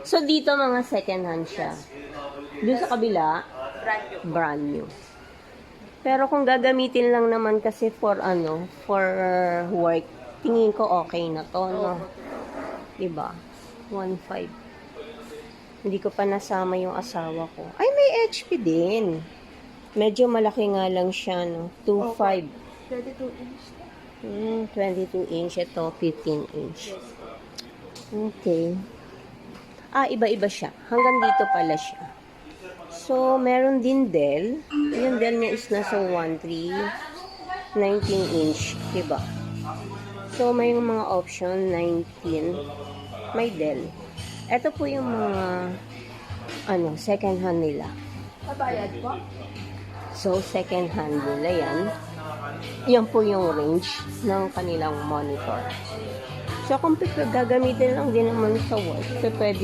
So, dito mga second hand siya. Doon sa kabila, brand new. Pero kung gagamitin lang naman kasi for work, tingin ko okay na to, no? Diba? 1.5. Hindi ko pa nasama yung asawa ko. Ay, may HP din. Medyo malaki nga lang siya, no? 2.5. 22 inch. 22 inch. Ito, 15 inch. Okay. Iba-iba siya. Hanggang dito pala siya. So, meron din Dell. Yung Dell niya is nasa 1.3, 19 inch, diba? So, may mga option, 19, may Dell. Ito po yung mga, second hand nila. Pabayad po? So, second hand nila yan. Yan po yung range ng kanilang monitor. So, kung gagamitin lang din naman sa work, so pwede